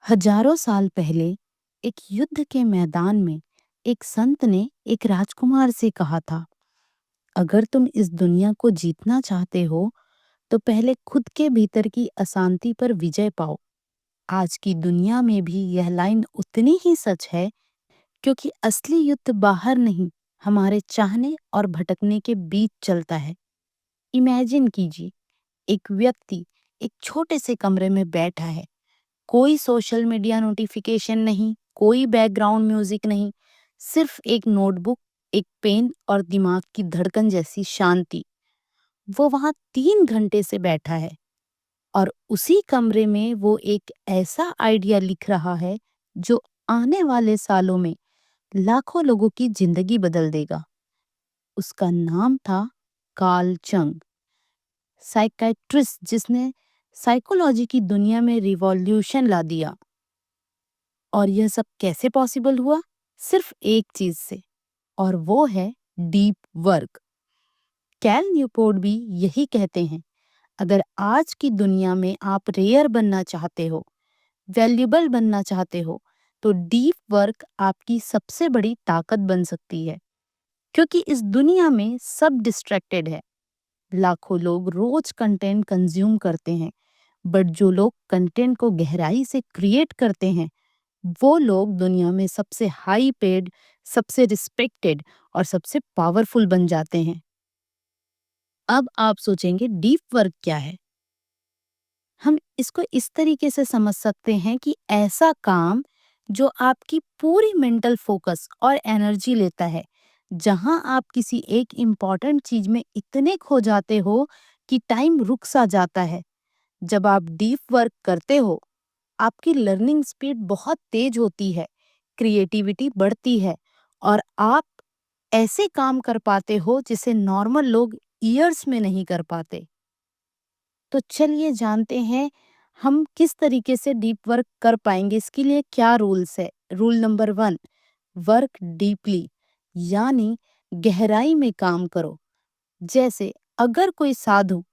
हजारों साल पहले एक युद्ध के मैदान में एक संत ने एक राजकुमार से कहा था, अगर तुम इस दुनिया को जीतना चाहते हो तो पहले खुद के भीतर की अशांति पर विजय पाओ। आज की दुनिया में भी यह लाइन उतनी ही सच है, क्योंकि असली युद्ध बाहर नहीं, हमारे चाहने और भटकने के बीच चलता है। इमेजिन कीजिए, एक व्यक्ति एक छोटे से कमरे में बैठा है। कोई सोशल मीडिया नोटिफिकेशन नहीं, कोई बैकग्राउंड म्यूजिक नहीं, सिर्फ एक नोटबुक, एक पेन और दिमाग की धड़कन जैसी शांति। वो वहां 3 घंटे से बैठा है और उसी कमरे में वो एक ऐसा आइडिया लिख रहा है जो आने वाले सालों में लाखों लोगों की जिंदगी बदल देगा। उसका नाम था कार्ल जंग, साइकाइट्रिस्ट जिसने साइकोलॉजी की दुनिया में रिवॉल्यूशन ला दिया। और यह सब कैसे पॉसिबल हुआ? सिर्फ एक चीज से, और वो है डीप वर्क। कैल न्यूपोर्ट भी यही कहते हैं, अगर आज की दुनिया में आप रेयर बनना चाहते हो, वैल्यूबल बनना चाहते हो, तो डीप वर्क आपकी सबसे बड़ी ताकत बन सकती है। क्योंकि इस दुनिया में सब डिस्ट्रैक्टेड है। लाखों लोग रोज कंटेंट कंज्यूम करते हैं, बट जो लोग कंटेंट को गहराई से क्रिएट करते हैं, वो लोग दुनिया में सबसे हाई पेड, सबसे रिस्पेक्टेड और सबसे पावरफुल बन जाते हैं। अब आप सोचेंगे डीप वर्क क्या है? हम इसको इस तरीके से समझ सकते हैं कि ऐसा काम जो आपकी पूरी मेंटल फोकस और एनर्जी लेता है, जहां आप किसी एक इम्पॉर्टेंट चीज में इतने खो जाते हो कि टाइम रुक सा जाता है। जब आप डीप वर्क करते हो, आपकी लर्निंग स्पीड बहुत तेज होती है, क्रिएटिविटी बढ़ती है और आप ऐसे काम कर पाते हो जिसे नॉर्मल लोग ईयर्स में नहीं कर पाते। तो चलिए जानते हैं हम किस तरीके से डीप वर्क कर पाएंगे। इसके लिए क्या रूल्स है? रूल नंबर 1, वर्क डीपली, यानी गहराई में काम करो। जैसे अगर कोई साधु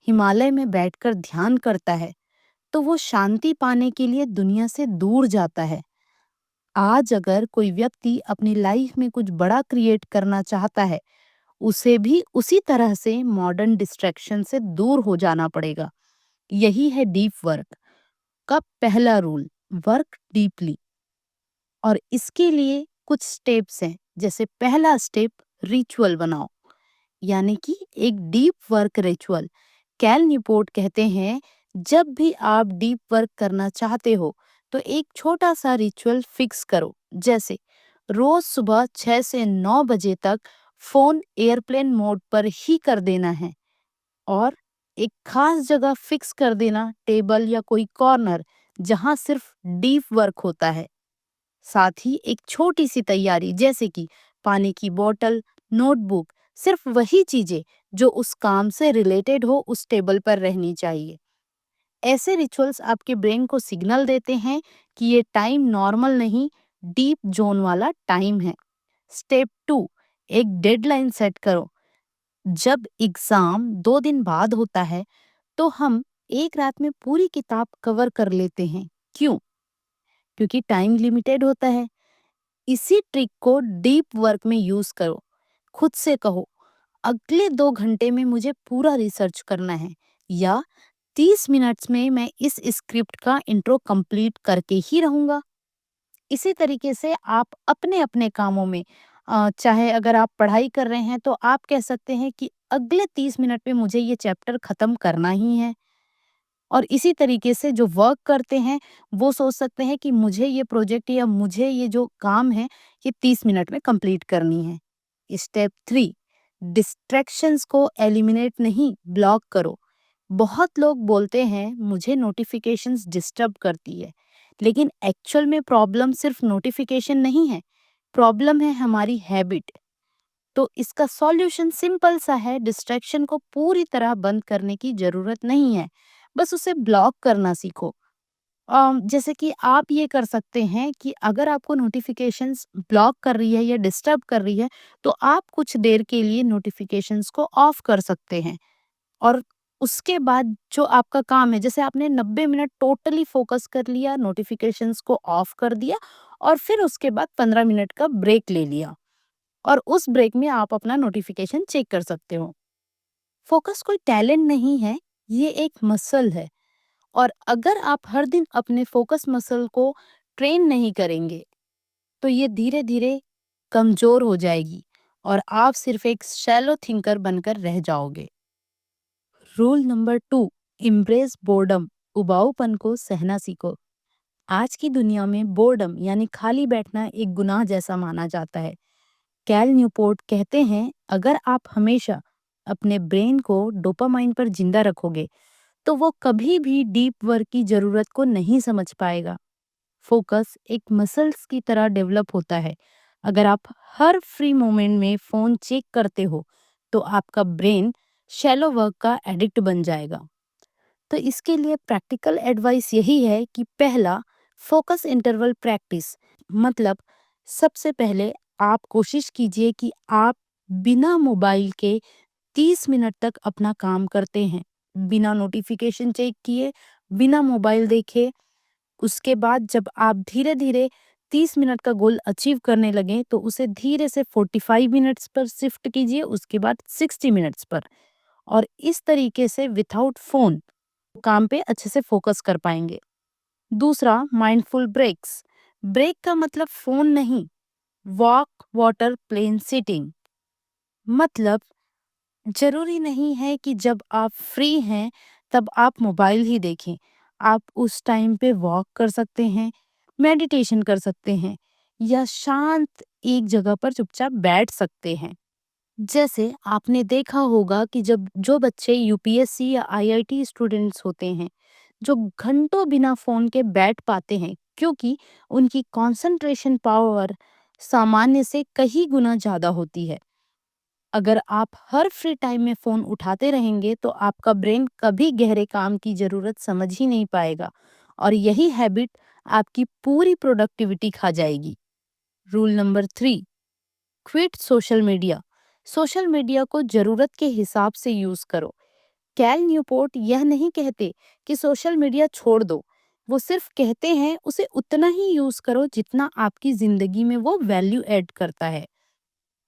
हिमालय में बैठकर ध्यान करता है, तो वो शांति पाने के लिए दुनिया से दूर जाता है। आज अगर कोई व्यक्ति अपनी लाइफ में कुछ बड़ा क्रिएट करना चाहता है, उसे भी उसी तरह से मॉडर्न डिस्ट्रैक्शन से दूर हो जाना पड़ेगा। यही है डीप वर्क का पहला रूल, वर्क डीपली। और इसके लिए कुछ स्टेप्स हैं। जैसे पहला स्टेप, रिचुअल बनाओ, यानी कि एक deep work ritual. Cal Newport कहते हैं, जब भी आप डीप वर्क करना चाहते हो तो एक छोटा सा रिचुअल फिक्स करो। जैसे रोज सुबह 6 से 9 बजे तक फोन एयरप्लेन मोड पर ही कर देना है, और एक खास जगह फिक्स कर देना, टेबल या कोई कॉर्नर, जहां सिर्फ डीप वर्क होता है। साथ ही एक छोटी सी तैयारी, जैसे कि पानी की बोतल, नोटबुक, सिर्फ वही चीजें जो उस काम से रिलेटेड हो उस टेबल पर रहनी चाहिए। ऐसे रिचुअल्स आपके ब्रेन को सिग्नल देते हैं कि ये टाइम नॉर्मल नहीं, डीप जोन वाला टाइम है। स्टेप 2, एक डेडलाइन सेट करो। जब एग्जाम 2 दिन बाद होता है, तो हम एक रात में पूरी किताब कवर कर लेते हैं। क्यों? क्योंकि टाइम लिमिटेड होता है। इसी ट्रिक को डीप वर्क में यूज करो। खुद से कहो, अगले 2 घंटे में मुझे पूरा रिसर्च करना है, या 30 मिनट्स में मैं इस स्क्रिप्ट का इंट्रो कंप्लीट करके ही रहूंगा। इसी तरीके से आप अपने अपने कामों में, चाहे अगर आप पढ़ाई कर रहे हैं तो आप कह सकते हैं कि अगले 30 मिनट में मुझे ये चैप्टर खत्म करना ही है। और इसी तरीके से जो वर्क करते हैं, वो सोच सकते हैं कि मुझे ये प्रोजेक्ट या मुझे ये जो काम है, ये 30 मिनट में कंप्लीट करनी है। स्टेप 3, डिस्ट्रैक्शंस को एलिमिनेट नहीं, ब्लॉक करो। बहुत लोग बोलते हैं मुझे नोटिफिकेशंस डिस्टर्ब करती है, लेकिन एक्चुअल में प्रॉब्लम सिर्फ नोटिफिकेशन नहीं है, प्रॉब्लम है हमारी हैबिट। तो इसका सॉल्यूशन सिंपल सा है, डिस्ट्रैक्शन को पूरी तरह बंद करने की जरूरत नहीं है, बस उसे ब्लॉक करना सीखो। जैसे कि आप ये कर सकते हैं कि अगर आपको नोटिफिकेशंस ब्लॉक कर रही है या डिस्टर्ब कर रही है, तो आप कुछ देर के लिए नोटिफिकेशंस को ऑफ कर सकते हैं और उसके बाद जो आपका काम है, जैसे आपने 90 मिनट टोटली फोकस कर लिया, नोटिफिकेशंस को ऑफ कर दिया और फिर उसके बाद 15 मिनट का ब्रेक ले लिया और उस ब्रेक में आप अपना नोटिफिकेशन चेक कर सकते हो। फोकस कोई टैलेंट नहीं है, ये एक मसल है और अगर आप हर दिन अपने फोकस मसल को ट्रेन नहीं करेंगे तो ये धीरे धीरे कमजोर हो जाएगी और आप सिर्फ एक शैलो थिंकर बनकर रह जाओगे। Rule number 2, embrace boredom. उबाऊपन को सहना सीखो। आज की दुनिया में बोर्डम यानी खाली बैठना एक गुनाह जैसा माना जाता है। कैल न्यूपोर्ट कहते हैं, अगर आप हमेशा अपने ब्रेन को डोपामाइन पर जिंदा रखोगे तो वो कभी भी डीप वर्क की जरूरत को नहीं समझ पाएगा। फोकस एक मसल्स की तरह डेवलप होता है। अगर आप हर फ्री मोमेंट में फोन चेक करते हो तो आपका ब्रेन शैलो वर्क का एडिक्ट बन जाएगा। तो इसके लिए प्रैक्टिकल एडवाइस यही है कि पहला, फोकस इंटरवल प्रैक्टिस। मतलब सबसे पहले आप कोशिश कीजिए कि आप बिना मोबाइल के 30 मिनट तक अपना काम करते हैं, बिना नोटिफिकेशन चेक किए, बिना मोबाइल देखे। उसके बाद जब आप धीरे धीरे 30 मिनट का गोल अचीव करने लगे तो उसे धीरे से 45 मिनट्स पर शिफ्ट कीजिए, उसके बाद 60 मिनट्स पर। और इस तरीके से विथआउट फोन काम पे अच्छे से फोकस कर पाएंगे। दूसरा, माइंडफुल ब्रेक्स। ब्रेक का मतलब फोन नहीं, वॉक, वाटर, प्लेन सिटिंग। मतलब जरूरी नहीं है कि जब आप फ्री हैं तब आप मोबाइल ही देखें। आप उस टाइम पे वॉक कर सकते हैं, मेडिटेशन कर सकते हैं या शांत एक जगह पर चुपचाप बैठ सकते हैं। जैसे आपने देखा होगा कि जब जो बच्चे यूपीएससी या आईआईटी स्टूडेंट्स होते हैं, जो घंटों बिना फोन के बैठ पाते हैं क्योंकि उनकी कंसंट्रेशन पावर सामान्य से कई गुना ज्यादा होती है। अगर आप हर फ्री टाइम में फोन उठाते रहेंगे तो आपका ब्रेन कभी गहरे काम की जरूरत समझ ही नहीं पाएगा और यही हैबिट आपकी पूरी प्रोडक्टिविटी खा जाएगी। Rule number 3, quit social media. Social media को जरूरत के हिसाब से यूज करो। कैल न्यूपोर्ट यह नहीं कहते कि सोशल मीडिया छोड़ दो, वो सिर्फ कहते हैं उसे उतना ही यूज करो जितना आपकी जिंदगी में वो वैल्यू ऐड करता है।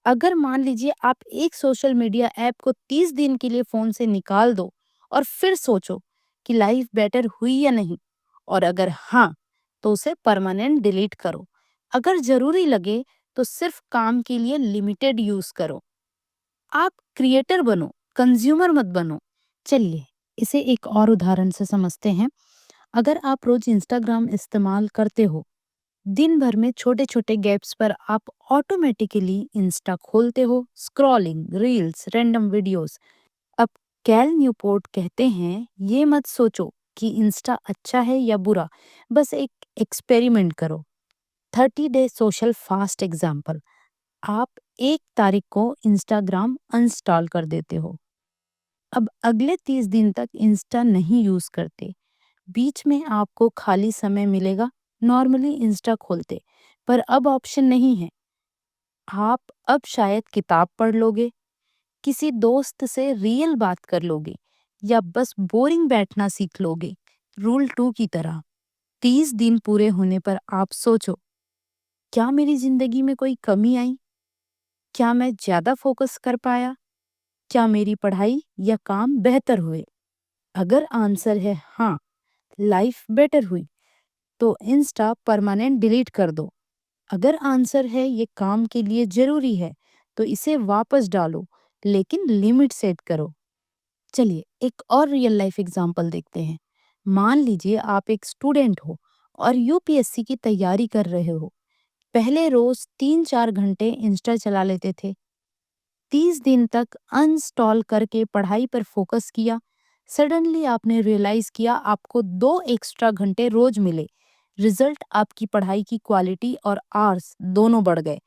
अगर मान लीजिए आप एक सोशल मीडिया ऐप को 30 दिन के लिए फोन से निकाल दो और फिर सोचो कि लाइफ बेटर हुई या नहीं, और अगर हाँ तो उसे परमानेंट डिलीट करो। अगर जरूरी लगे तो सिर्फ काम के लिए लिमिटेड यूज करो। आप क्रिएटर बनो, कंज्यूमर मत बनो। चलिए इसे एक और उदाहरण से समझते हैं। अगर आप रोज इंस्टाग्राम इस्तेमाल करते हो, दिन भर में छोटे छोटे गैप्स पर आप ऑटोमेटिकली इंस्टा खोलते हो, स्क्रॉलिंग, रील्स, रैंडम वीडियोस। अब कैल न्यूपोर्ट कहते हैं, ये मत सोचो कि इंस्टा अच्छा है या बुरा, बस एक एक्सपेरिमेंट करो। 30 डे सोशल फास्ट एग्जाम्पल। आप 1 तारीख को इंस्टाग्राम अनस्टॉल कर देते हो। अब अगले 30 दिन तक इंस्टा नहीं यूज करते। बीच में आपको खाली समय मिलेगा, नॉर्मली इंस्टा खोलते, पर अब ऑप्शन नहीं है। आप अब शायद किताब पढ़ लोगे, किसी दोस्त से रियल बात कर लोगे या बस बोरिंग बैठना सीख लोगे। रूल 2 की तरह 30 दिन पूरे होने पर आप सोचो, क्या मेरी जिंदगी में कोई कमी आई? क्या मैं ज्यादा फोकस कर पाया? क्या मेरी पढ़ाई या काम बेहतर हुए? अगर आंसर है हाँ, लाइफ बेटर हुई, तो इंस्टा परमानेंट डिलीट कर दो। अगर आंसर है ये काम के लिए जरूरी है, तो इसे वापस डालो, लेकिन लिमिट सेट करो। चलिए एक और रियल लाइफ एग्जांपल देखते हैं। मान लीजिए आप एक स्टूडेंट हो और यूपीएससी की तैयारी कर रहे हो। पहले रोज 3-4 घंटे इंस्टा चला लेते थे। 30 दिन तक अनस्टॉल करके पढ़ाई पर फोकस किया। सडनली आपने रियलाइज किया आपको 2 एक्स्ट्रा घंटे रोज मिले। रिजल्ट, आपकी पढ़ाई की क्वालिटी और आवर्स दोनों बढ़ गए।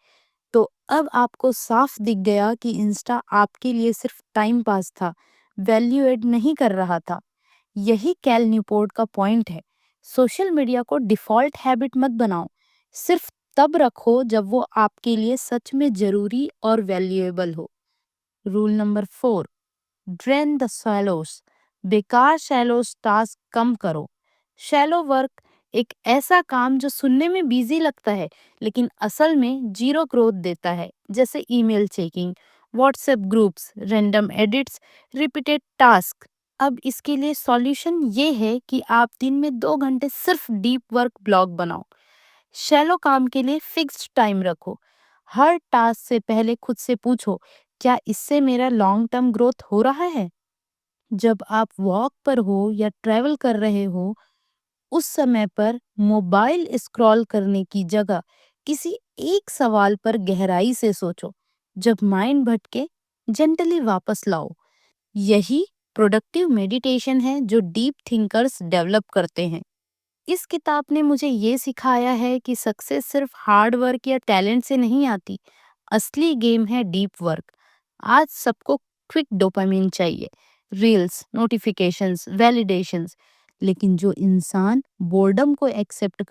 तो अब आपको साफ दिख गया कि इंस्टा आपके लिए सिर्फ टाइम पास था, वैल्यू एड नहीं कर रहा था। यही कैल न्यूपोर्ट का पॉइंट है। सोशल मीडिया को डिफॉल्ट हैबिट मत बनाओ, सिर्फ तब रखो जब वो आपके लिए सच में जरूरी और वैल्यूएबल हो। Rule number 4, drain the shallows. बेकार शैलो टास्क कम करो। शैलो वर्क एक ऐसा काम जो सुनने में बिजी लगता है लेकिन असल में जीरो ग्रोथ देता है, जैसे email checking, WhatsApp groups, random edits, repeated task. अब इसके लिए सॉल्यूशन ये है कि आप दिन में 2 घंटे सिर्फ डीप वर्क ब्लॉग बनाओ। शैलो काम के लिए फिक्स्ड टाइम रखो। हर टास्क से पहले खुद से पूछो, क्या इससे मेरा लॉन्ग टर्म ग्रोथ हो रहा है? जब आप वॉक पर हो या ट्रैवल कर रहे हो, उस समय पर मोबाइल स्क्रॉल करने की जगह किसी एक सवाल पर गहराई से सोचो। जब माइंड भटके, जेंटली वापस लाओ। यही प्रोडक्टिव मेडिटेशन है जो डीप थिंकर्स डेवलप करते हैं। इस किताब ने मुझे ये सिखाया है कि सक्सेस सिर्फ हार्ड वर्क या टैलेंट से नहीं आती। असली गेम है डीप वर्क। आज सबको क्विक डोपामिन चाहिए, रील्स, नोटिफिकेशंस, वैलिडेशंस, लेकिन जो इंसान बोर्डम को एक्सेप्ट